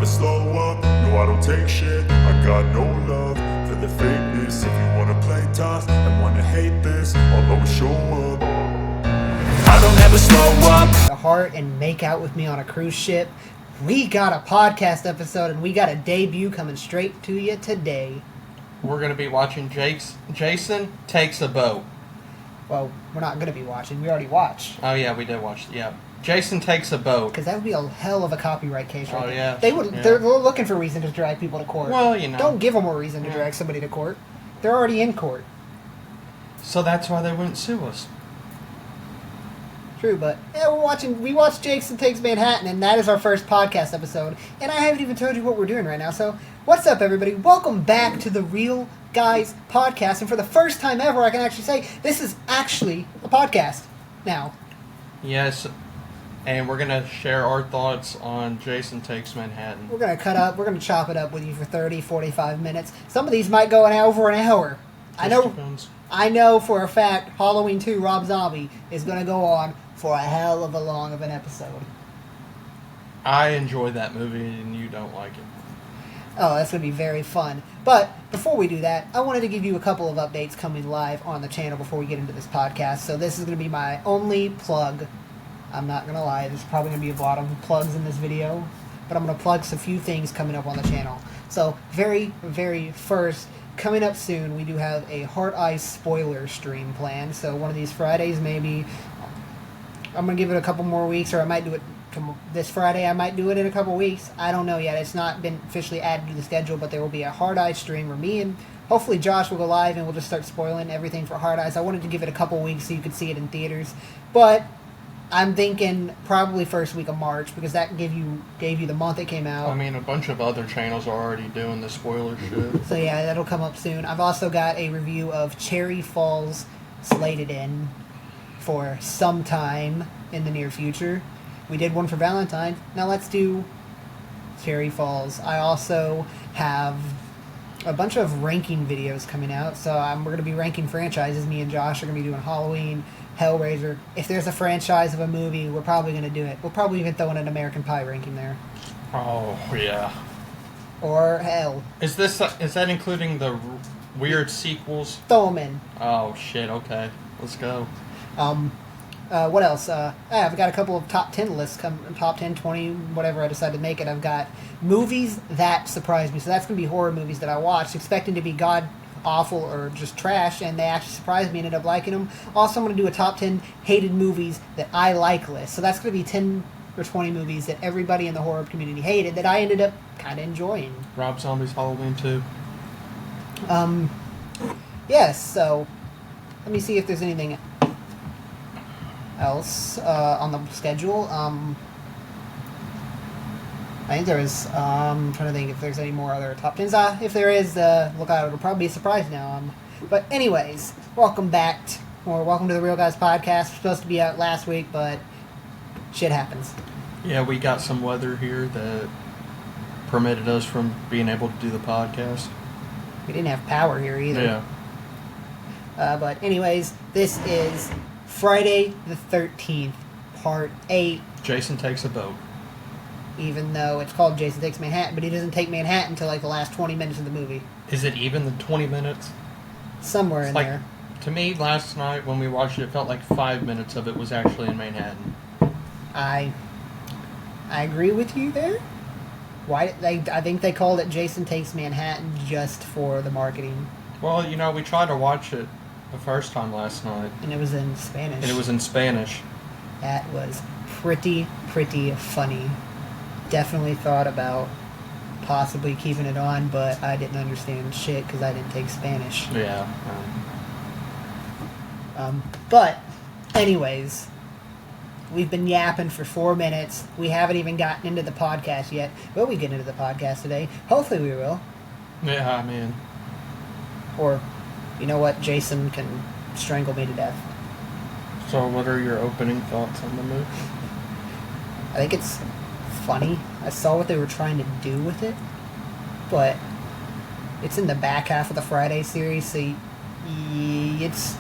slow up, no I don't take shit. I got no love for the fakeness. If you wanna play tough and wanna hate this, I'll always show up. I don't ever slow up. The heart and make out with me on a cruise ship. We got a podcast episode and we got a debut coming straight to you today. We're going to be watching Jason Takes a Boat. Well, we're not going to be watching. We already watched. Oh, yeah, we did watch. Yeah. Jason Takes a Boat. Because that would be a hell of a copyright case right there. Yeah. They're looking for reason to drag people to court. Well, you know. Don't give them a reason to drag somebody to court. They're already in court. So that's why they wouldn't sue us. True, but yeah, we watched Jason Takes Manhattan, and that is our first podcast episode. And I haven't even told you what we're doing right now. So, what's up, everybody? Welcome back to the Real Guys Podcast. And for the first time ever, I can actually say this is actually a podcast now. Yes, and we're going to share our thoughts on Jason Takes Manhattan. We're going to chop it up with you for 30, 45 minutes. Some of these might go over an hour. I know for a fact Halloween 2 Rob Zombie is going to go on for a hell of a long of an episode. I enjoy that movie and you don't like it. Oh, that's going to be very fun. But before we do that, I wanted to give you a couple of updates coming live on the channel before we get into this podcast. So this is going to be my only plug. I'm not going to lie, there's probably going to be a lot of plugs in this video, but I'm going to plug a few things coming up on the channel. So very, very first, coming up soon, we do have a Heart Eyes spoiler stream planned. So one of these Fridays, maybe, I'm going to give it a couple more weeks, or I might do it this Friday. I might do it in a couple weeks. I don't know yet. It's not been officially added to the schedule, but there will be a Heart Eyes stream where me and hopefully Josh will go live and we'll just start spoiling everything for Heart Eyes. I wanted to give it a couple weeks so you could see it in theaters, but I'm thinking probably first week of March, because that gave you the month it came out. I mean, a bunch of other channels are already doing the spoiler shit. So yeah, that'll come up soon. I've also got a review of Cherry Falls slated in for some time in the near future. We did one for Valentine's. Now let's do Cherry Falls. I also have a bunch of ranking videos coming out. So we're going to be ranking franchises. Me and Josh are going to be doing Halloween, Hellraiser. If there's a franchise of a movie, we're probably going to do it. We'll probably even throw in an American Pie ranking there. Oh, yeah. Or hell. Is that including the weird sequels? Throw them in. Oh, shit, okay. Let's go. What else? I've got a couple of top 10 lists, top 10, 20, whatever I decide to make it. I've got movies that surprised me. So that's going to be horror movies that I watched, expecting to be god-awful or just trash, and they actually surprised me and ended up liking them. Also, I'm going to do a top 10 hated movies that I like list. So that's going to be 10 or 20 movies that everybody in the horror community hated that I ended up kind of enjoying. Rob Zombie's Halloween 2. Yes, so let me see if there's anything else on the schedule. I think there is. I'm trying to think if there's any more other top 10s. If there is, look out, it'll probably be a surprise now. But anyways, welcome to the Real Guys Podcast. We're supposed to be out last week, but shit happens. Yeah, we got some weather here that permitted us from being able to do the podcast. We didn't have power here either. Yeah. But anyways, this is Friday the 13th, Part 8. Jason Takes a Boat. Even though it's called Jason Takes Manhattan, but he doesn't take Manhattan until like the last 20 minutes of the movie. Is it even the 20 minutes? Somewhere in there. To me, last night when we watched it, it felt like 5 minutes of it was actually in Manhattan. I agree with you there. I think they called it Jason Takes Manhattan just for the marketing. Well, we tried to watch it the first time last night. And it was in Spanish. That was pretty funny. Definitely thought about possibly keeping it on, but I didn't understand shit because I didn't take Spanish. Yeah. But, anyways, we've been yapping for 4 minutes. We haven't even gotten into the podcast yet. Will we get into the podcast today? Hopefully we will. Yeah, I mean. Or, you know what? Jason can strangle me to death. So what are your opening thoughts on the movie? I think it's funny. I saw what they were trying to do with it, but it's in the back half of the Friday series, so it's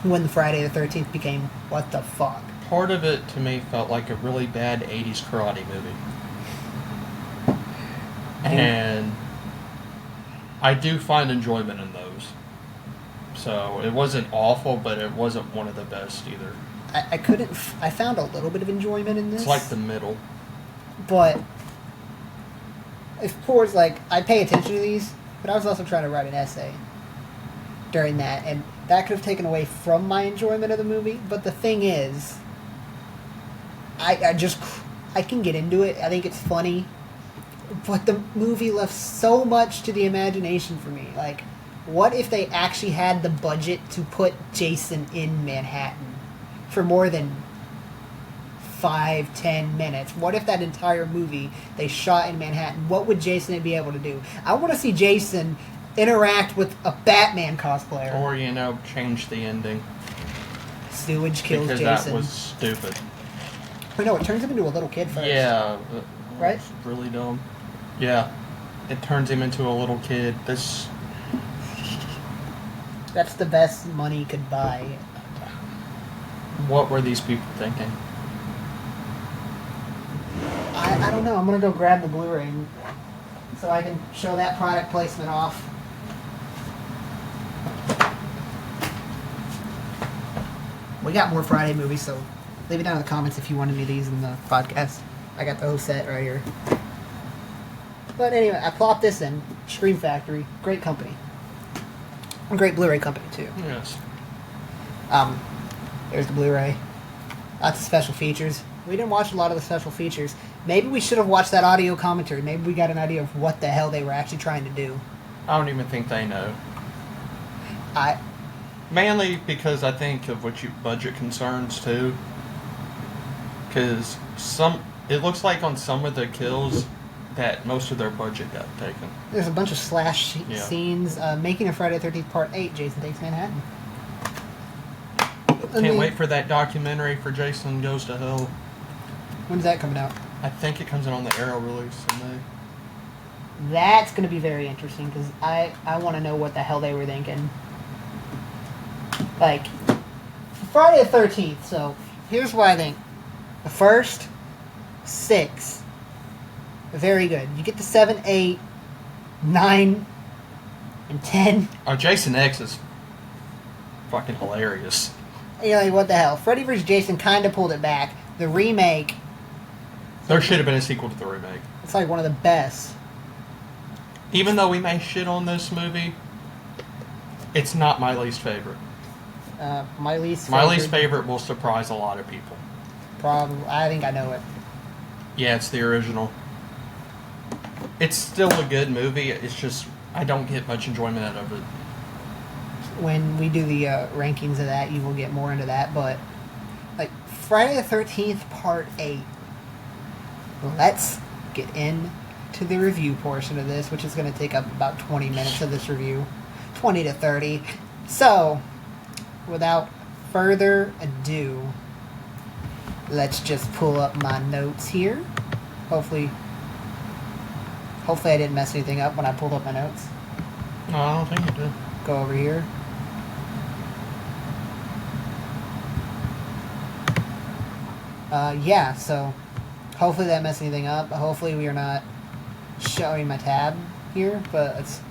when the Friday the 13th became what the fuck. Part of it, to me, felt like a really bad 80s karate movie. And I do find enjoyment in those. So it wasn't awful, but it wasn't one of the best either. I found a little bit of enjoyment in this. It's like the middle. But, of course, like, I pay attention to these, but I was also trying to write an essay during that, and that could have taken away from my enjoyment of the movie. But the thing is, I can get into it. I think it's funny. But the movie left so much to the imagination for me. Like, what if they actually had the budget to put Jason in Manhattan for more than 5-10 minutes? What if that entire movie they shot in Manhattan? What would Jason be able to do? I want to see Jason interact with a Batman cosplayer. Or, change the ending. Sewage kills because Jason. That was stupid. But no, it turns him into a little kid first. Yeah. Right? It's really dumb. Yeah. It turns him into a little kid. That's the best money could buy. What were these people thinking? I don't know. I'm going to go grab the Blu-ray so I can show that product placement off. We got more Friday movies, so leave it down in the comments if you want any of these in the podcast. I got the whole set right here. But anyway, I plopped this in. Scream Factory. Great company. A great Blu-ray company, too. Yes. There's the Blu-ray. Lots of special features. We didn't watch a lot of the special features. Maybe we should have watched that audio commentary. Maybe we got an idea of what the hell they were actually trying to do. I don't even think they know. Mainly because I think of budget concerns too. Because it looks like on some of the kills that most of their budget got taken. There's a bunch of slash scenes. Making a Friday the 13th Part 8, Jason Takes Manhattan. Can't wait for that documentary for Jason Goes to Hell. When's that coming out? I think it comes out on the Arrow release in May. That's going to be very interesting because I want to know what the hell they were thinking. Like, Friday the 13th, so here's what I think. The first 6, very good. You get to 7, 8, 9, and 10. Oh, Jason X is fucking hilarious. And you're like, what the hell? Freddy vs. Jason kind of pulled it back. The remake, There should have been a sequel to the remake. it's like one of the best. Even though we may shit on this movie, it's not my least favorite. My least My least favorite will surprise a lot of people. Probably, I think I know it. Yeah, it's the original. It's still a good movie. It's just I don't get much enjoyment out of it. When we do the rankings of that, you will get more into that. But like Friday the 13th Part 8. Let's get into the review portion of this, which is going to take up about 20 minutes of this review. 20 to 30. So, without further ado, let's just pull up my notes here. Hopefully I didn't mess anything up when I pulled up my notes. No, I don't think you did. Go over here. Yeah, so hopefully that messed anything up. Hopefully we are not showing my tab here, but let's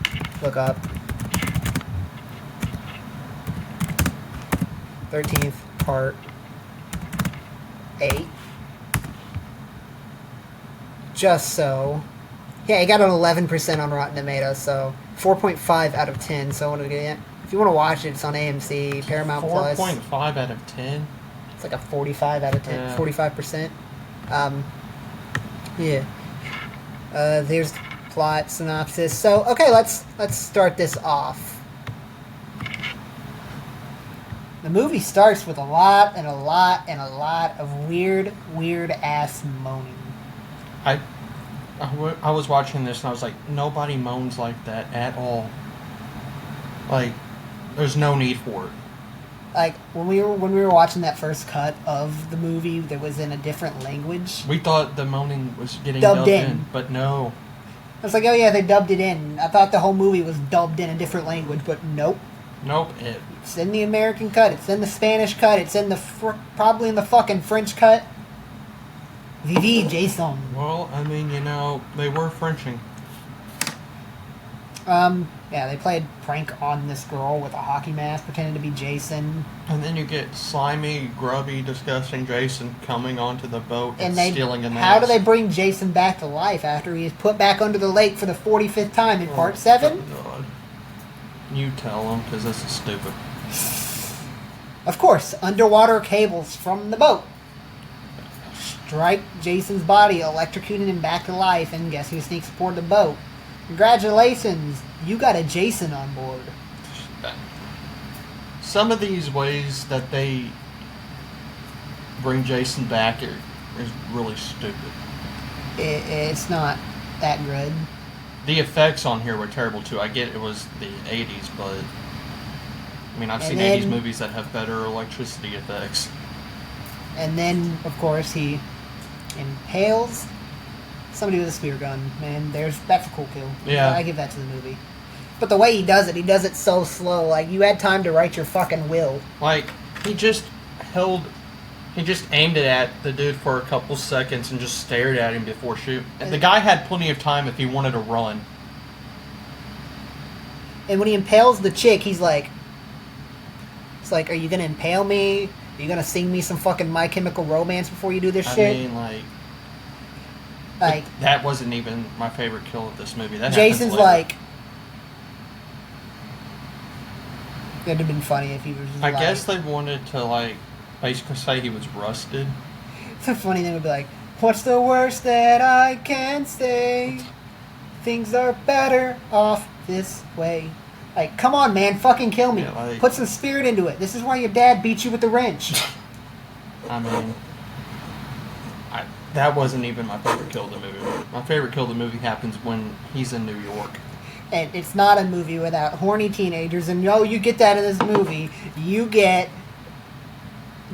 look up 13th Part 8. Just so. Yeah, it got an 11% on Rotten Tomatoes, so 4.5 out of 10. So if you want to watch it, it's on AMC, Paramount Plus. 4.5 out of 10? It's like a 45 out of 10, Yeah. 45%. Yeah. There's the plot synopsis. So, okay, let's start this off. The movie starts with a lot of weird ass moaning. I was watching this and I was like, nobody moans like that at all. Like, there's no need for it. Like when we were watching that first cut of the movie that was in a different language. We thought the moaning was getting Dubbed dubbed in. in, but no. I was like, oh yeah, they dubbed it in. I thought the whole movie was dubbed in a different language, but nope. Nope. It's in the American cut. It's in the Spanish cut. It's in the probably in the fucking French cut. Vivi Jason. Well, I mean, they were Frenching. Yeah, they played prank on this girl with a hockey mask, pretending to be Jason. And then you get slimy, grubby, disgusting Jason coming onto the boat and stealing a mask. How do they bring Jason back to life after he is put back under the lake for the 45th time in Part 7? Oh, God. You tell them, because this is stupid. Of course, underwater cables from the boat strike Jason's body, electrocuting him back to life, and guess who sneaks aboard the boat? Congratulations, you got a Jason on board. Some of these ways that they bring Jason back is really stupid. It's not that good. The effects on here were terrible too. I get it was the 80s, but I mean, I've seen then, 80s movies that have better electricity effects. And then, of course, he impales somebody with a spear gun. Man, that's a cool kill. Yeah. I give that to the movie. But the way he does it so slow. Like, you had time to write your fucking will. Like, he just aimed it at the dude for a couple seconds and just stared at him before shooting. And the guy had plenty of time if he wanted to run. And when he impales the chick, he's like, it's like, are you gonna impale me? Are you gonna sing me some fucking My Chemical Romance before you do this shit? I mean, like that wasn't even my favorite kill of this movie. That Jason's happens later. like, it'd have been funny if he was just I like, guess they wanted to, like, basically say he was rusted. the funny thing would be like, what's the worst that I can say? Things are better off this way. Like, come on, man, fucking kill me. Yeah, like- Put some spirit into it. This is why your dad beat you with the wrench. I mean, that wasn't even my favorite kill of the movie. My favorite kill of the movie happens when he's in New York. And it's not a movie without horny teenagers. And you get that in this movie. You get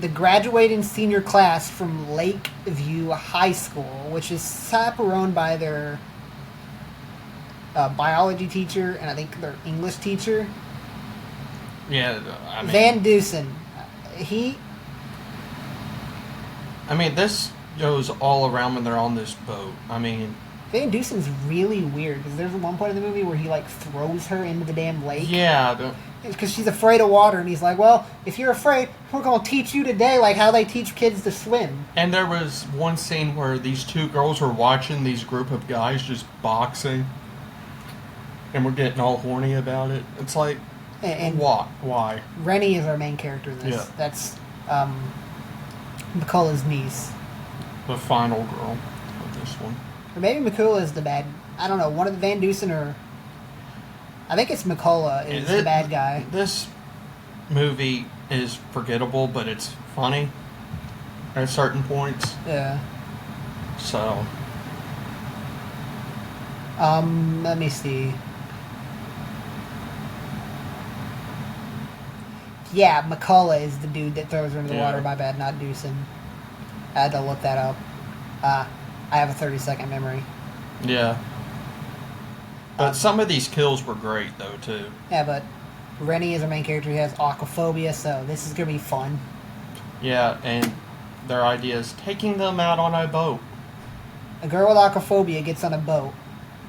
the graduating senior class from Lakeview High School, which is chaperoned by their biology teacher and I think their English teacher. Yeah, I mean... Van Dusen. This goes all around when they're on this boat. I mean... Van Dusen's really weird because there's one point in the movie where he like throws her into the damn lake. Yeah. Because she's afraid of water, and he's like, well, if you're afraid, we're going to teach you today like how they teach kids to swim. And there was one scene where these two girls were watching these group of guys just boxing. And we're getting all horny about it. It's like, And why? Rennie is our main character in this. Yeah. That's McCullough's niece. The final girl of this one. Or maybe McCullough is the bad... I don't know, one of the Van Dusen or... I think it's McCullough is the bad guy. This movie is forgettable, but it's funny at certain points. Yeah. So... let me see. Yeah, McCullough is the dude that throws her into the water. My bad, not Dusen. I had to look that up. I have a 30-second memory. Yeah. But some of these kills were great, though, too. Yeah, but Rennie is our main character. He has aquaphobia, so this is going to be fun. Yeah, and their idea is taking them out on a boat. A girl with aquaphobia gets on a boat.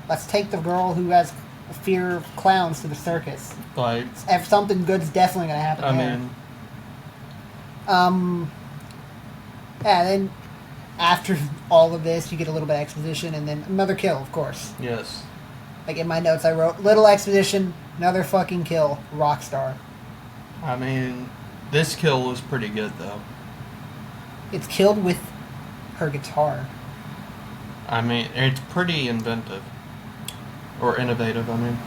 Let's take the girl who has a fear of clowns to the circus. Like... If something good's definitely going to happen there. Yeah, then after all of this, you get a little bit of exposition, and then another kill, of course. Yes. Like in my notes, I wrote, little exposition, another fucking kill, Rockstar. I mean, this kill was pretty good, though. It's killed with her guitar. I mean, it's pretty inventive. Or innovative, I mean.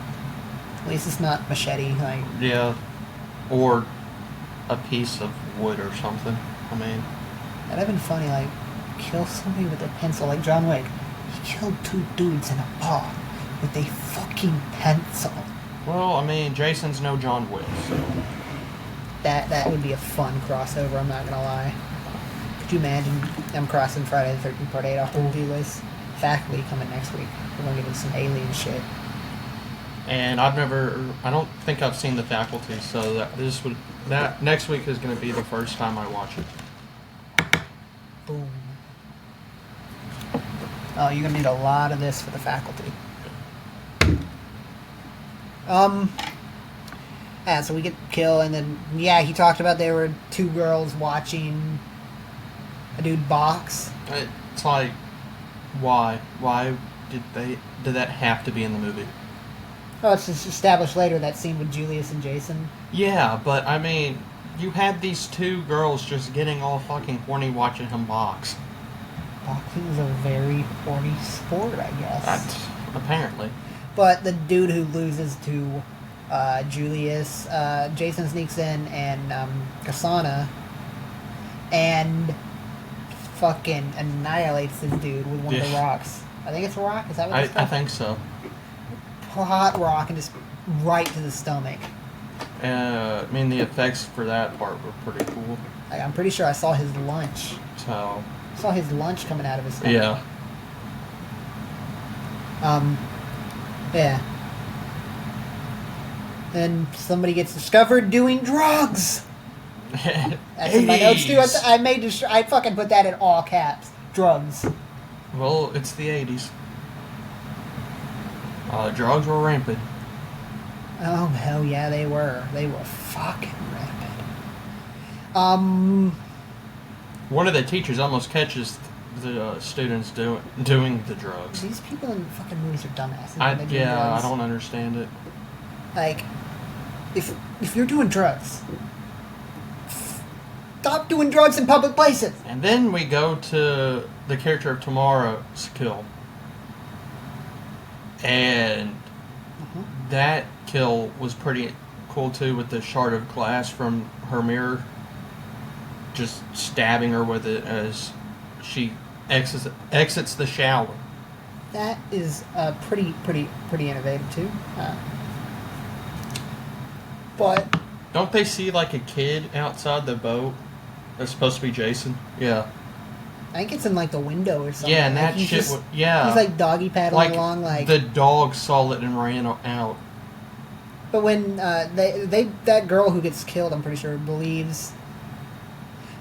At least it's not machete, like... Yeah. Or a piece of wood or something. I mean... That'd have been funny, like, kill somebody with a pencil, like John Wick. He killed two dudes in a bar with a fucking pencil. Well, I mean, Jason's no John Wick, so... That would be a fun crossover, I'm not gonna lie. Could you imagine them crossing Friday the 13th Part 8 off the movie list? Faculty coming next week. We're gonna get into some alien shit. And I don't think I've seen The Faculty, so that next week is gonna be the first time I watch it. Boom. Oh, you're gonna need a lot of this for The Faculty. Yeah, so we get kill, and then yeah, he talked about there were two girls watching a dude box. It's like, why? Why did that have to be in the movie? Oh, it's just established later, that scene with Julius and Jason. Yeah, but I mean, you had these two girls just getting all fucking horny watching him box. Boxing is a very horny sport, I guess. Apparently. But the dude who loses to Julius, Jason sneaks in and Kasana and fucking annihilates this dude with one of the rocks. I think it's a rock. Is that what it's called? I think so. Hot rock and just right to the stomach. I mean, the effects for that part were pretty cool. I'm pretty sure I saw his lunch. So. I saw his lunch coming out of his stomach. Yeah. Yeah. Then somebody gets discovered doing drugs. That's in my notes too. I fucking put that in all caps. Drugs. Well, it's the 80s. Drugs were rampant. Oh hell yeah, they were. They were fucking rampant. One of the teachers almost catches the students doing the drugs. These people in fucking movies are dumbasses. I when they do drugs. don't understand it. Like, if you're doing drugs, stop doing drugs in public places. And then we go to the character of Tomorrow's kill. And that kill was pretty cool too, with the shard of glass from her mirror just stabbing her with it as she exits the shower. That is pretty innovative too. But don't they see like a kid outside the boat? That's supposed to be Jason. Yeah. I think it's in like the window or something. Yeah, and like that shit. He's like doggy paddling along, like the dog saw it and ran out. But when that girl who gets killed, I'm pretty sure believes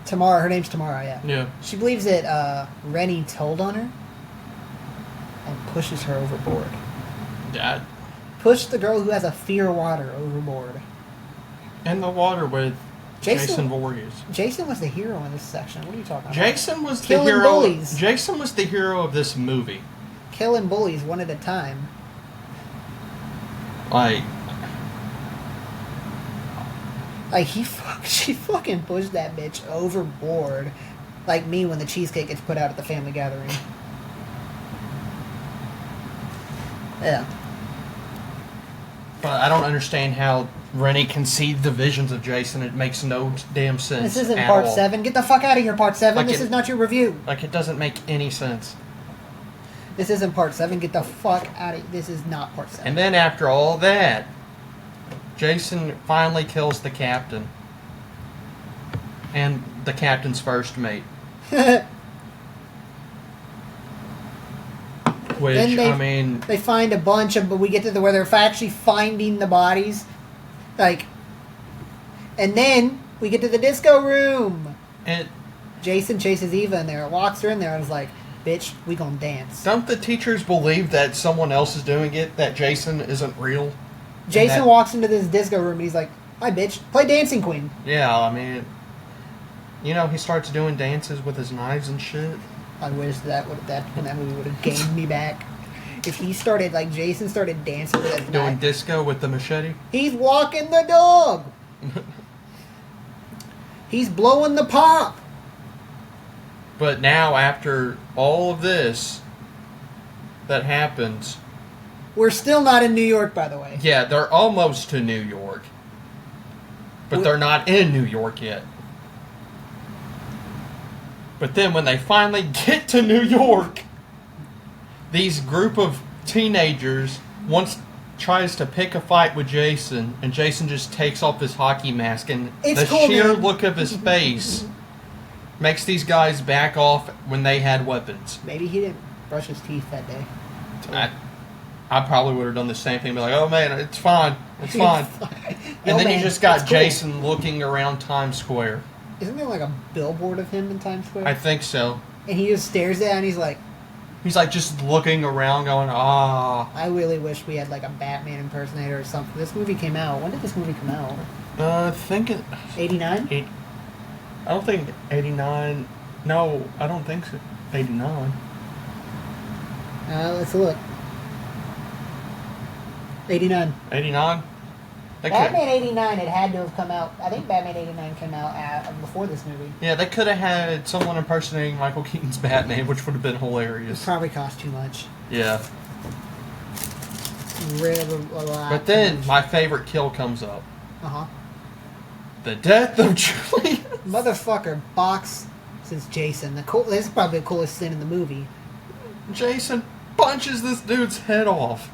Tamara. Her name's Tamara. Yeah. Yeah. She believes that Rennie told on her and pushes her overboard. That. Push the girl who has a fear water overboard. In the water with Jason Voorhees. Jason was the hero in this section. What are you talking about? Jason was Killing the hero. bullies. Jason was the hero of this movie. Killing bullies one at a time. Like she fucking pushed that bitch overboard, like me when the cheesecake gets put out at the family gathering. Yeah. But I don't understand how Rennie conceived the visions of Jason. It makes no damn sense. This isn't part 7. Get the fuck out of here, part 7. Like this is not your review. Like, it doesn't make any sense. This isn't part 7. Get the fuck out of here. This is not part 7. And then after all that, Jason finally kills the captain. And the captain's first mate. Which, they find a bunch of, but we get to where they're actually finding the bodies, like, and then we get to the disco room. And Jason chases Eva in there, walks her in there, and is like, "Bitch, we gonna dance." Don't the teachers believe that someone else is doing it? That Jason isn't real? Jason walks into this disco room and he's like, "Hi, bitch, play Dancing Queen." Yeah, I mean, he starts doing dances with his knives and shit. I wish that movie would have gained me back. If he started, like, Jason started dancing with his doing knife. disco with the machete. He's walking the dog. He's blowing the pop. But now, after all of this that happens, we're still not in New York, by the way. Yeah, they're almost to New York, but they're not in New York yet. But then when they finally get to New York, these group of teenagers tries to pick a fight with Jason, and Jason just takes off his hockey mask, and sheer look of his face makes these guys back off when they had weapons. Maybe he didn't brush his teeth that day. I probably would have done the same thing, be like, "Oh man, it's fine, it's fine." And then you just got Jason looking around Times Square. Isn't there like a billboard of him in Times Square? I think so. And he just stares at it and he's like, He's like just looking around, going, ah. I really wish we had like a Batman impersonator or something. This movie came out. When did this movie come out? I think it. 89? I don't think 89. No, I don't think so. 89. Let's look. 89. 89. Batman 89, it had to have come out. I think Batman 89 came out before this movie. Yeah, they could have had someone impersonating Michael Keaton's Batman, which would have been It hilarious. probably cost too much. Yeah. Really a lot. But then my favorite kill comes up. Uh-huh. The death of Julian. Motherfucker box since Jason. This is probably the coolest scene in the movie. Jason punches this dude's head off.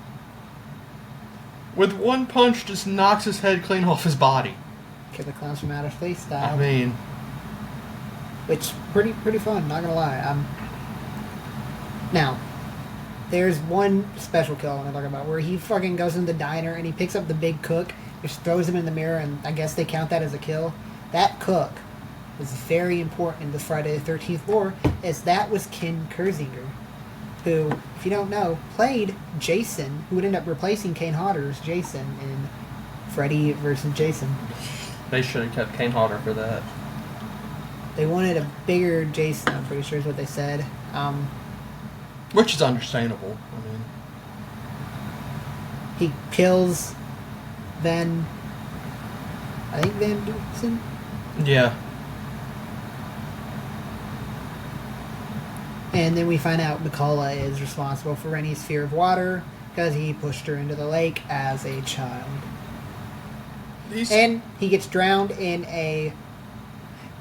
With one punch, just knocks his head clean off his body. Killer Clowns from Outer Space style. I mean, Which pretty fun, not gonna lie. Now, there's one special kill I want to talk about where he fucking goes in the diner and he picks up the big cook, just throws him in the mirror, and I guess they count that as a kill. That cook was very important in the Friday the 13th lore, as that was Ken Kersinger, who, if you don't know, played Jason, who would end up replacing Kane Hodder's Jason in Freddy vs. Jason. they should have kept Kane Hodder for that. They wanted a bigger Jason, I'm pretty sure is what they said. Which is understandable. I mean, He kills Van... I think Van Dusen? yeah. And then we find out Mikaela is responsible for Rennie's fear of water because he pushed her into the lake as a child. And he gets drowned in a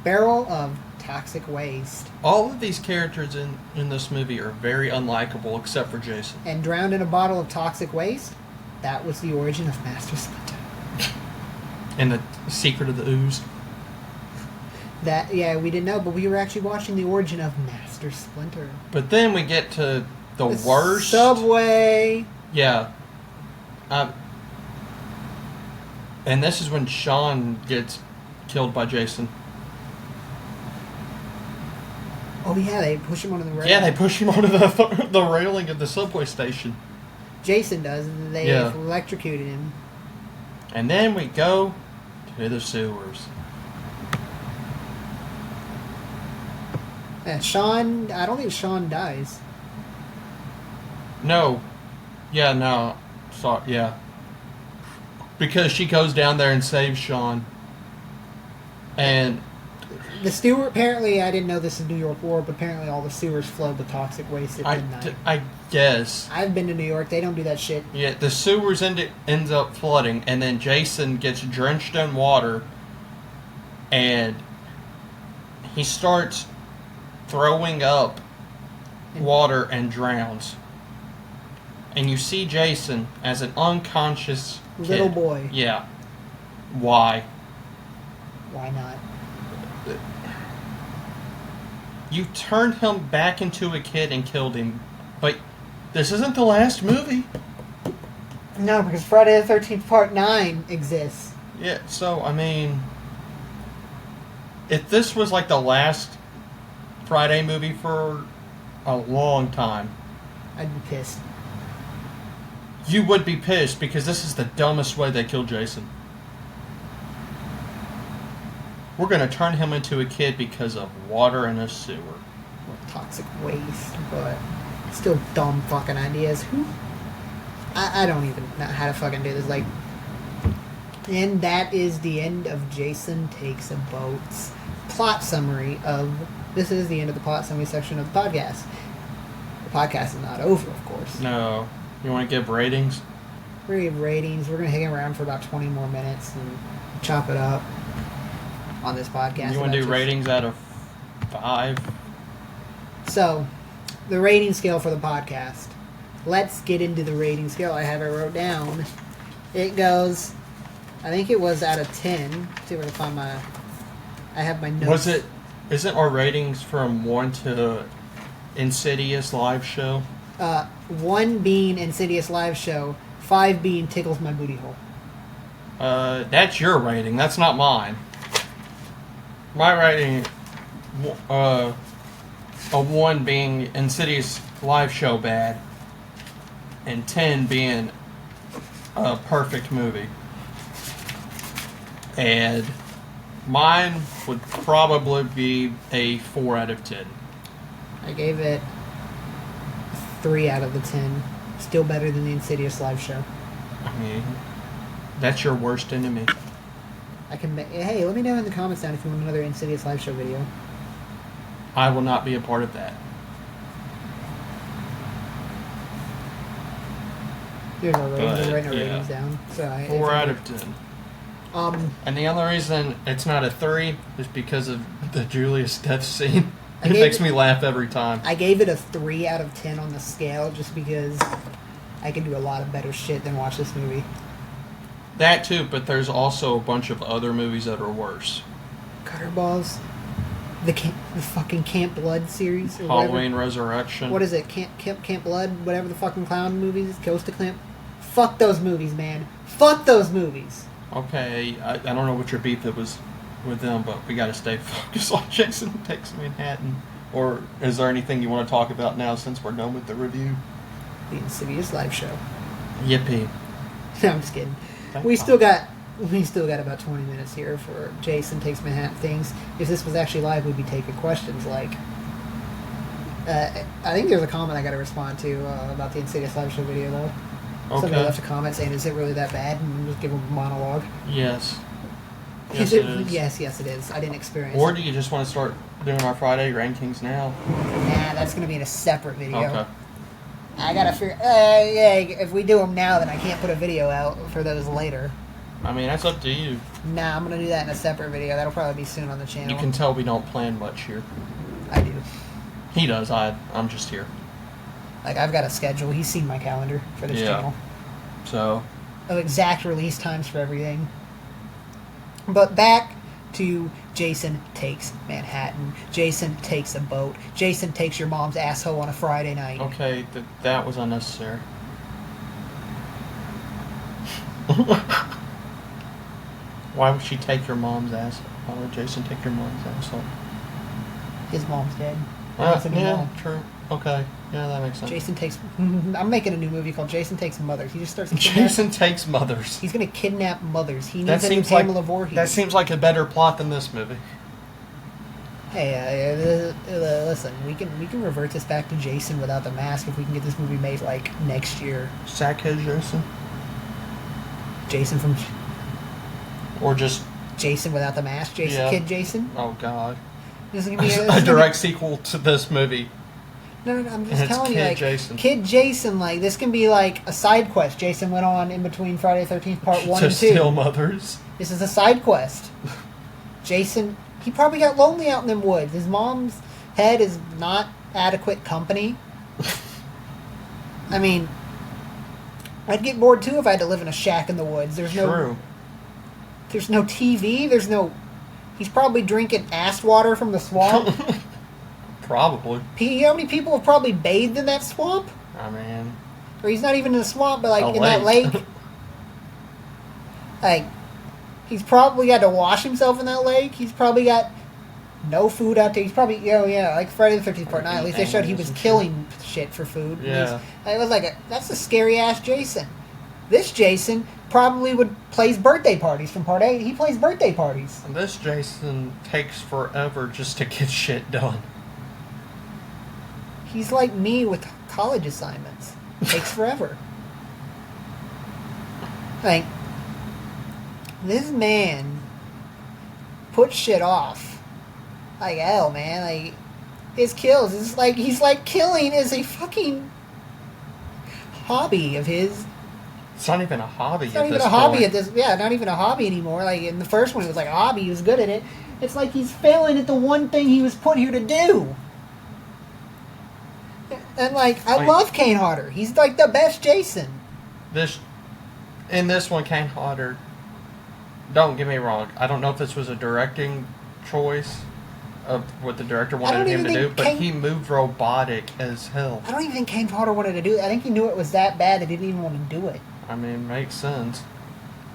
barrel of toxic waste. All of these characters in this movie are very unlikable except for Jason. And drowned in a bottle of toxic waste, that was the origin of Master Splinter. And the secret of the ooze. That, yeah, we didn't know, but we were actually watching the origin of Master Splinter. But then we get to the worst. Subway. Yeah. And this is when Sean gets killed by Jason. Oh yeah, they push him onto the rail. Yeah, they push him onto the railing of the subway station. Jason does, and they Yeah. electrocuted him. And then we go to the sewers. Sean, I don't think Sean dies. No. Yeah, no. Sorry, yeah. Because she goes down there and saves Sean. And The sewer, apparently, I didn't know this is New York lore, but apparently all the sewers flood with toxic waste at midnight. I guess. I've been to New York, they don't do that shit. Yeah, the sewers ends up flooding, and then Jason gets drenched in water, and he starts throwing up water and drowns. And you see Jason as an unconscious Little kid. boy. Yeah. Why? Why not? You turned him back into a kid and killed him, but this isn't the last movie. No, because Friday the 13th Part 9 exists. Yeah, so, I mean, if this was like the last Friday movie for a long time, I'd be pissed. you would be pissed because this is the dumbest way they killed Jason. We're going to turn him into a kid because of water in a sewer. Or toxic waste, but still dumb fucking ideas. Who? I don't even know how to fucking do this. Like, and that is the end of Jason Takes a Boat's plot summary of. This is the end of the plot summary section of the podcast. The podcast is not over, of course. No. You want to give ratings? We're gonna give ratings. We're gonna hang around for about 20 more minutes and chop it up on this podcast. You want to do ratings out of 5? So, the rating scale for the podcast. Let's get into the rating scale. I have it wrote down. It goes, I think it was out of 10. Let's see if I can find my. I have my notes. Isn't our ratings from 1 to Insidious live show? 1 being Insidious live show, 5 being Tickles My Booty Hole. That's your rating. That's not mine. My rating, a 1 being Insidious live show bad, and 10 being a perfect movie. And mine would probably be a 4 out of 10. I gave it 3 out of the 10. Still better than the Insidious live show. I mean, that's your worst enemy. Hey, let me know in the comments down if you want another Insidious live show video. I will not be a part of that. Here's our ratings. But, We're writing our yeah. ratings down. So 4 out of 10. And the only reason it's not a 3 is because of the Julius death scene. I It gave makes it- me laugh every time. I gave it a 3 out of 10 on the scale just because I can do a lot of better shit than watch this movie. That too, but there's also a bunch of other movies that are worse. Gutterballs, the fucking Camp Blood series, or Halloween Resurrection. Whatever. What is it? Camp Blood, whatever the fucking clown movies, Ghost of Camp. Fuck those movies, man. Fuck those movies. Okay, I don't know what your beef it was with them, but we gotta stay focused on Jason Takes Manhattan. Or is there anything you want to talk about now since we're done with the review? The Insidious live show. Yippee. No, I'm just kidding. Thank We God. still got about 20 minutes here for Jason Takes Manhattan things. If this was actually live, we'd be taking questions like. I think there's a comment I got to respond to about the Insidious live show video though. Somebody Okay. left a comment saying, "Is it really that bad?" And just give them a monologue. Yes. Is Yes, it? it is. Yes, it is. I didn't experience. Or it. do you just want to start doing our Friday rankings now? Nah, that's gonna be in a separate video. Okay. I gotta figure. Yeah, if we do them now, then I can't put a video out for those later. I mean, that's up to you. Nah, I'm gonna do that in a separate video. That'll probably be soon on the channel. You can tell we don't plan much here. I do. He does. I'm just here. Like I've got a schedule. He's seen my calendar for this Yeah. channel So, of exact release times for everything. But back to Jason Takes Manhattan. Jason takes a boat. Jason takes your mom's asshole on a Friday night. okay, that was unnecessary. Why would she take your mom's asshole? Why would Jason take your mom's asshole? His mom's dead. That's a new Yeah, mom. true. Okay, yeah, that makes sense. Jason takes. I'm making a new movie called Jason Takes Mothers. He just starts. Jason takes mothers. He's gonna kidnap mothers. He That needs a new seems like Pamela Voorhees. that seems like a better plot than this movie. Hey, listen. We can revert this back to Jason without the mask if we can get this movie made like next year. Sackhead Jason, Jason from or just Jason without the mask. Jason Yeah. Kid Jason. oh god, This is gonna be a direct sequel to this movie. No, I'm And just it's telling you, Kid like Jason. Kid Jason. Like this can be like a side quest. Jason went on in between Friday the 13th Part 1 to and 2. steal mothers. This is a side quest. Jason, he probably got lonely out in them woods. His mom's head is not adequate company. I mean, I'd get bored too if I had to live in a shack in the woods. There's no TV. There's no. He's probably drinking ass water from the swamp. Probably. You know how many people have probably bathed in that swamp? I mean, Or he's not even in the swamp, but like A in that lake. lake. Like, he's probably got to wash himself in that lake. He's probably got no food out there. He's probably, like Friday the 13th Part 9. At least they showed he was killing shit for food. Yeah. It was like, that's a scary ass Jason. This Jason probably plays birthday parties from Part 8. He plays birthday parties. and this Jason takes forever just to get shit done. He's like me with college assignments. Takes forever. Like, this man puts shit off. Like hell, man. Like, his kills. It's like, he's like killing is a fucking hobby of his. It's not even a hobby. It's not even a hobby at this. Yeah, not even a hobby anymore. Like, in the first one, it was like a hobby. He was good at it. It's like he's failing at the one thing he was put here to do. And like, I Like- love Kane Hodder. He's like the best Jason. In this one, Kane Hodder. Don't get me wrong. I don't know if this was a directing choice of what the director wanted don't him even to do, think but Kane- he moved robotic as hell. I don't even think Kane Hodder wanted to do it. I think he knew it was that bad that he didn't even want to do it. I mean, makes sense.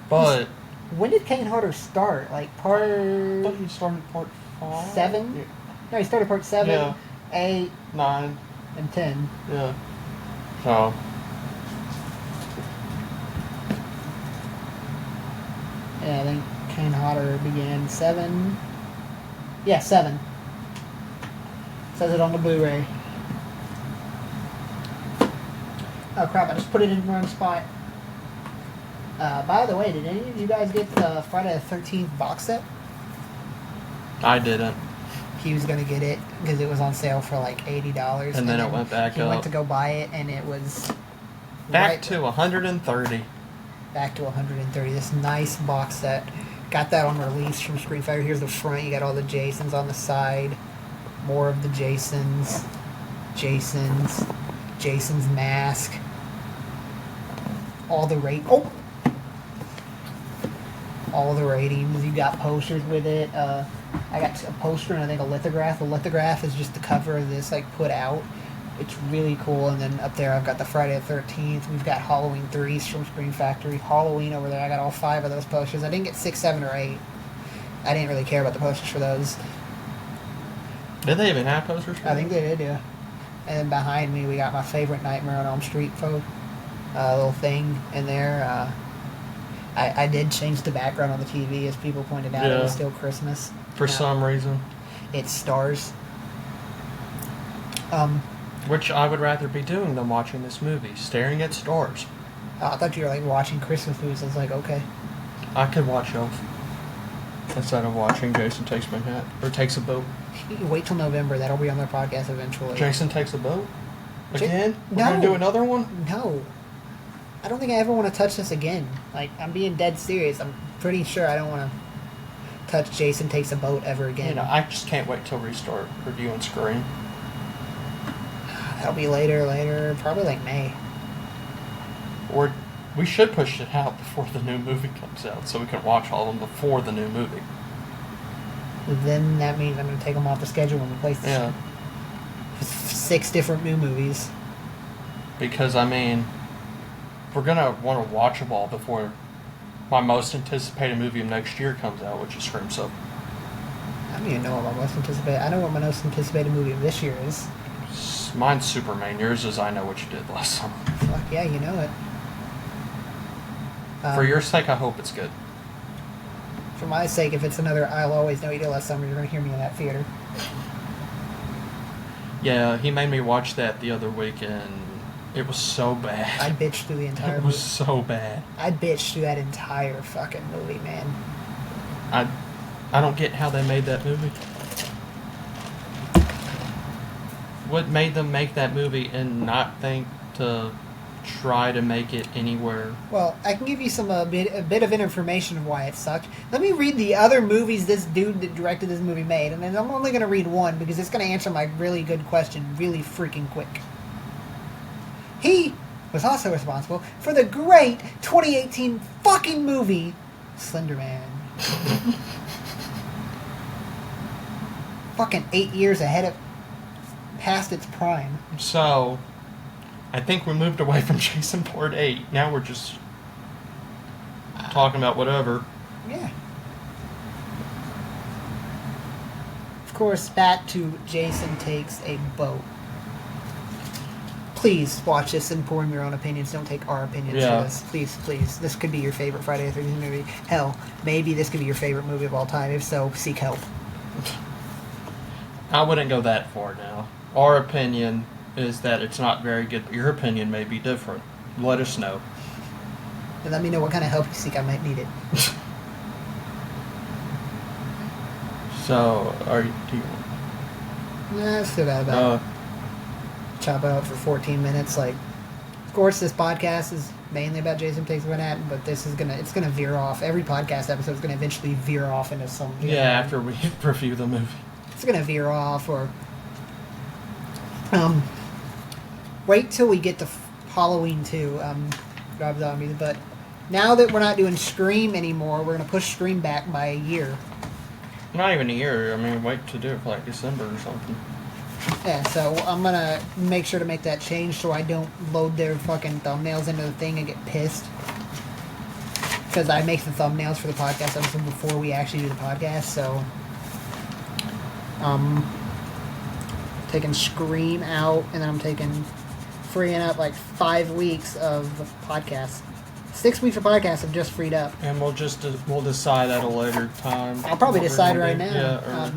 But When did Kane Hodder start? Like I part thought he started part 5. 7? No, he started part 7, Yeah. 8, 9. and 10. Yeah. So. Yeah, I think Kane Hodder began 7. Yeah, 7. Says it on the Blu-ray. Oh crap, I just put it in the wrong spot. By the way, did any of you guys get the Friday the 13th box set? I didn't. He was going to get it because it was on sale for like $80. And then it went back he up. went to go buy it and it was... Back to 130. Back to 130. This nice box set. Got that on release from Screen Factory. Here's the front. You got all the Jasons on the side. More of the Jasons. Jason's mask. All the all the ratings. You got posters with it. I got a poster and I think a lithograph. The lithograph is just the cover of this, like, put out. It's really cool. And then up there I've got the Friday the 13th. We've got Halloween 3s from Screen Factory. Halloween over there. I got all 5 of those posters. I didn't get 6, 7, or 8. I didn't really care about the posters for those. Did they even have posters for I think they did, yeah. And then behind me we got my favorite Nightmare on Elm Street little thing in there. I did change the background on the TV, as people pointed out. It was still Christmas. For some reason. It's stars. Which I would rather be doing than watching this movie, staring at stars. I thought you were like watching Christmas movies. I was like, okay. I could watch Elf instead of watching Jason Takes Manhattan or Takes a Boat. Wait till November. That'll be on their podcast eventually. Jason Takes a Boat? Again? We're No. gonna do another one? No. I don't think I ever want to touch this again. Like, I'm being dead serious. I'm pretty sure I don't want to touch Jason Takes a Boat ever again. You know, I just can't wait till we start reviewing Scream. That'll be later. Probably like May. Or we should push it out before the new movie comes out so we can watch all of them before the new movie. Then that means I'm going to take them off the schedule and replace Yeah. 6 different new movies. Because, I mean, we're going to want to watch them all before my most anticipated movie of next year comes out, which is Scream 7. I don't even know what my most anticipated... I know what my most anticipated movie of this year is. Mine's Superman. Yours is I Know What You Did Last Summer. Fuck yeah, you know it. For your sake, I hope it's good. For my sake, if it's another I'll Always Know You Did Last Summer, you're going to hear me in that theater. Yeah, he made me watch that the other week, and it was so bad. I bitched through the entire It movie. was so bad. I bitched through that entire fucking movie, man. I don't get how they made that movie. What made them make that movie and not think to try to make it anywhere? Well, I can give you a bit of information of why it sucked. Let me read the other movies this dude that directed this movie made, and then I'm only going to read one because it's going to answer my really good question really freaking quick. He was also responsible for the great 2018 fucking movie Slender Man. Fucking 8 years past its prime. So, I think we moved away from Jason Part 8. Now we're just talking about whatever. Yeah. Of course, back to Jason Takes a Boat. Please watch this and form your own opinions. Don't take our opinions Yeah. for this. Please. This could be your favorite Friday the 13th movie. Hell, maybe this could be your favorite movie of all time. If so, seek help. I wouldn't go that far now. Our opinion is that it's not very good, but your opinion may be different. Let us know. And let me know what kind of help you seek. I might need it. So, do you... Nah, still got about chop it up for 14 minutes. Like, of course, this podcast is mainly about Jason Takes Manhattan, but it's gonna veer off. Every podcast episode is gonna eventually veer off into some. Yeah, after we review the movie. It's gonna veer off, or wait till we get to Halloween 2, Rob Zombies. But now that we're not doing Scream anymore, we're gonna push Scream back by a year. Not even a year. I mean, wait to do it for like December or something. Yeah, so I'm gonna make sure to make that change so I don't load their fucking thumbnails into the thing and get pissed. Because I make the thumbnails for the podcast episode before we actually do the podcast, so taking Scream out, and then I'm freeing up like 5 weeks of podcasts. 6 weeks of podcasts have just freed up. And we'll decide at a later time. I'll probably what we're decide gonna right do. now. Yeah,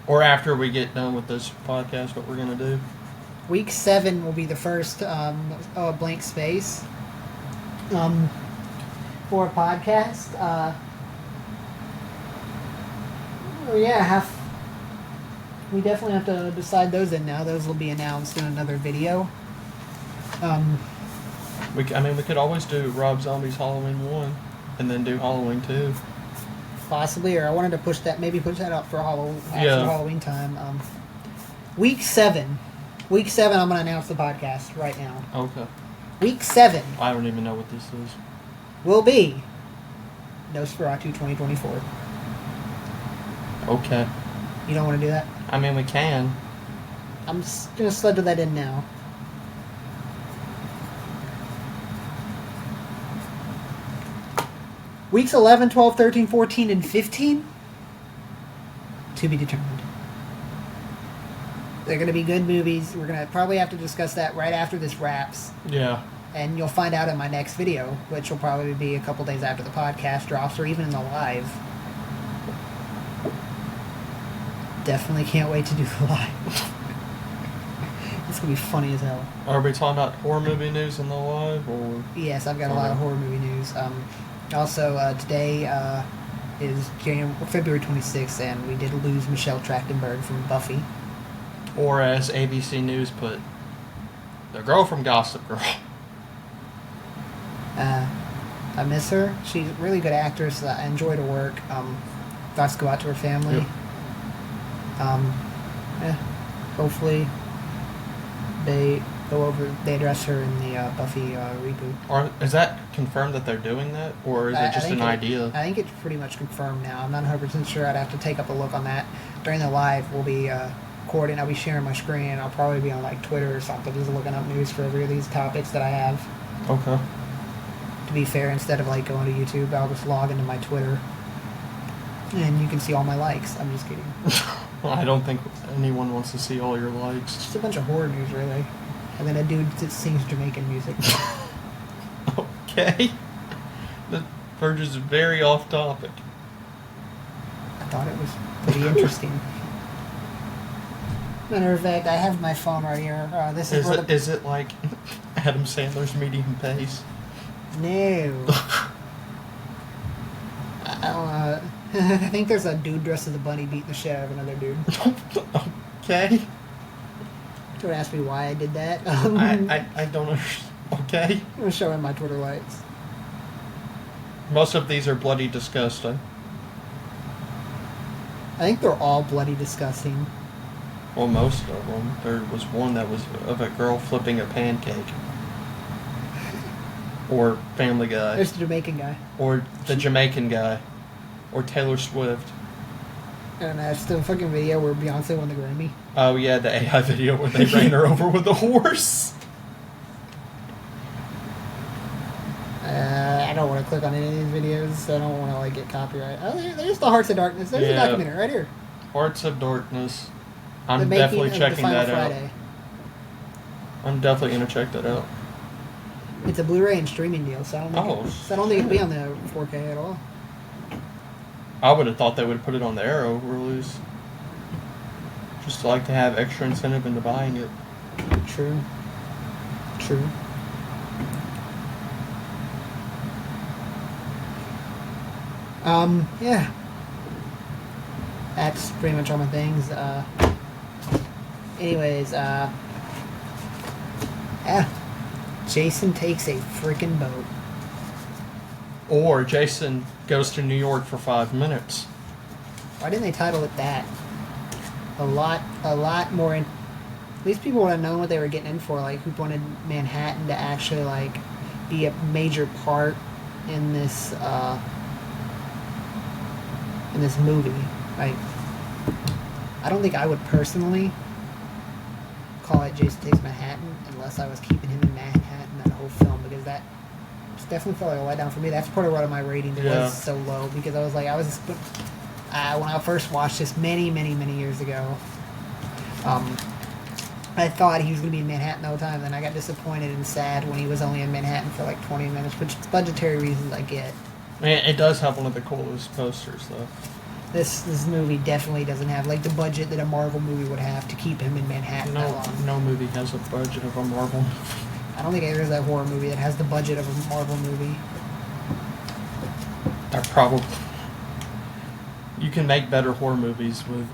or after we get done with this podcast, what we're gonna do. Week 7 will be the first blank space for a podcast. We definitely have to decide those in now. Those will be announced in another video. We could always do Rob Zombie's Halloween 1 and then do Halloween 2. Possibly, or I wanted to push that out for after Yeah. Halloween time. Week 7, I'm going to announce the podcast right now. Okay. Week 7 I don't even know what this is. will be Nosferatu 2024. Okay. You don't want to do that? I mean, we can. I'm just going to slide that in now. Weeks 11, 12, 13, 14, and 15? To be determined. They're going to be good movies. We're going to probably have to discuss that right after this wraps. Yeah. And you'll find out in my next video, which will probably be a couple days after the podcast drops, or even in the live. Definitely can't wait to do the live. It's going to be funny as hell. Are we talking about horror movie news in the live, or? Yes, I've got a lot of horror movie news. Also, today is February 26th, and we did lose Michelle Trachtenberg from Buffy. Or as ABC News put, the girl from Gossip Girl. I miss her. She's a really good actress. I enjoyed her work. Thoughts go out to her family. Yep. Hopefully they address her in the Buffy reboot. Is that confirmed that they're doing that, or is it just an idea? I think it's pretty much confirmed now. I'm not 100% sure. I'd have to take up a look on that. During the live, we'll be recording. I'll be sharing my screen. I'll probably be on like Twitter or something, just looking up news for every of these topics that I have. Okay. To be fair, instead of like going to YouTube, I'll just log into my Twitter, and you can see all my likes. I'm just kidding. I don't think anyone wants to see all your likes. Just a bunch of horror news, really. And then a dude that sings Jamaican music. Okay. The verges very off topic. I thought it was pretty interesting. Matter of fact, I have my phone right here. This is Is it like Adam Sandler's Medium Pace? No. I think there's a dude dressed as a bunny beating the shit out of another dude. Okay. Don't ask me why I did that. I don't understand. Okay. I'm going to show him my Twitter likes. Most of these are bloody disgusting. I think they're all bloody disgusting. Well, most of them. There was one that was of a girl flipping a pancake. Or Family Guy. There's the Jamaican guy. Or the Jamaican guy. Or Taylor Swift. And that's the fucking video where Beyonce won the Grammy. Oh yeah, the AI video where they ran her over with a horse. I don't want to click on any of these videos. I don't want to like get copyright. Oh, there's the Hearts of Darkness. There's the documentary right here. Hearts of Darkness. The I'm making definitely of the checking Final that out. Friday. I'm definitely gonna check that out. It's a Blu-ray and streaming deal, so I don't think it'll be on the 4K at all. I would have thought they would have put it on the Arrow release. Just like to have extra incentive into buying it. True. Yeah. That's pretty much all my things. Anyways, yeah. Jason takes a freaking boat. Or Jason goes to New York for 5 minutes. Why didn't they title it that? A lot more. At least people would have known what they were getting in for. Like, who wanted Manhattan to actually like be a major part in this movie. Like, I don't think I would personally call it Jason Takes Manhattan unless I was keeping him in Manhattan that whole film, because that definitely felt like a letdown for me. That's part of why my rating was so low, because when I first watched this many years ago, I thought he was going to be in Manhattan the whole time, then I got disappointed and sad when he was only in Manhattan for like 20 minutes, which budgetary reasons I get. It does have one of the coolest posters, though. This movie definitely doesn't have like the budget that a Marvel movie would have to keep him in Manhattan that long. No movie has a budget of a Marvel movie. I don't think there is a horror movie that has the budget of a Marvel movie. They're probably... You can make better horror movies with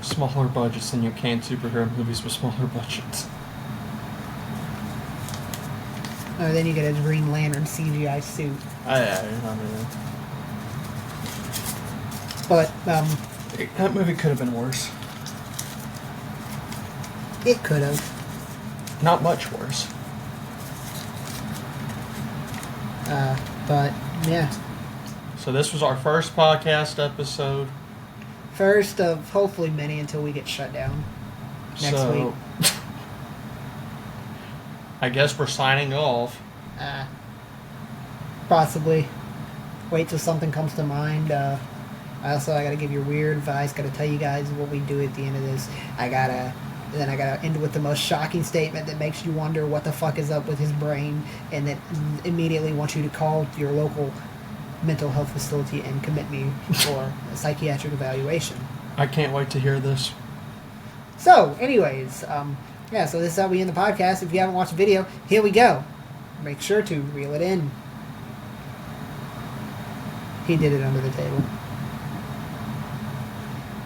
smaller budgets than you can superhero movies with smaller budgets. Then you get a Green Lantern CGI suit. I mean... But, that movie could have been worse. it could have. Not much worse. But, yeah. So this was our first podcast episode. First of hopefully many until we get shut down next week. I guess we're signing off. Possibly. Wait till something comes to mind. I gotta give you weird advice. Gotta tell you guys what we do at the end of this. I gotta end with the most shocking statement that makes you wonder what the fuck is up with his brain, and that immediately wants you to call your local mental health facility and commit me for a psychiatric evaluation. I can't wait to hear this. So, anyways, so this is how we end the podcast. If you haven't watched the video, here we go. Make sure to reel it in. He did it under the table.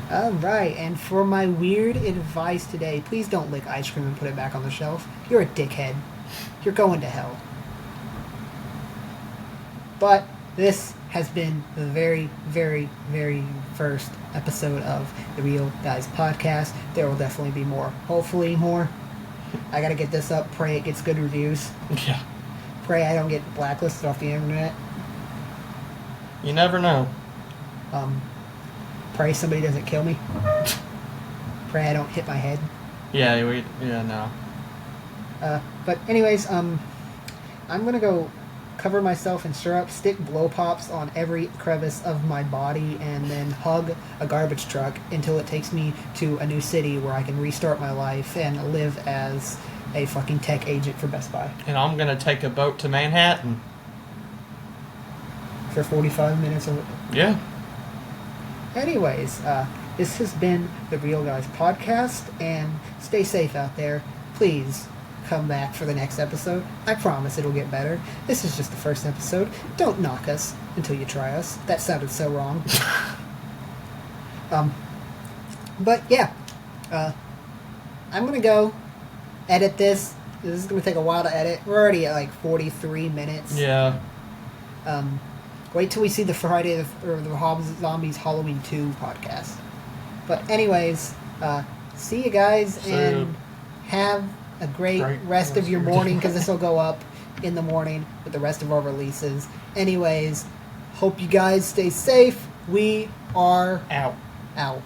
Alright, and for my weird advice today, please don't lick ice cream and put it back on the shelf. You're a dickhead. You're going to hell. But this has been the very, very, very first episode of the Real Guys Podcast. There will definitely be more. Hopefully more. I gotta get this up. Pray it gets good reviews. Yeah. Pray I don't get blacklisted off the internet. You never know. Pray somebody doesn't kill me. Pray I don't hit my head. No. But anyways, I'm gonna go cover myself in syrup, stick blow pops on every crevice of my body, and then hug a garbage truck until it takes me to a new city where I can restart my life and live as a fucking tech agent for Best Buy. And I'm gonna take a boat to Manhattan. For 45 minutes of it. Yeah. Anyways, this has been the Real Guys Podcast, and stay safe out there. Please come back for the next episode. I promise it'll get better. This is just the first episode. Don't knock us until you try us. That sounded so wrong. But yeah, I'm gonna go edit this. This is gonna take a while to edit. We're already at like 43 minutes. Yeah. Wait till we see the Friday or the Hob Zombies Halloween 2 podcast. But anyways, see you guys and have a great rest of your morning, because this will go up in the morning with the rest of our releases. Anyways, hope you guys stay safe. We are Out. out.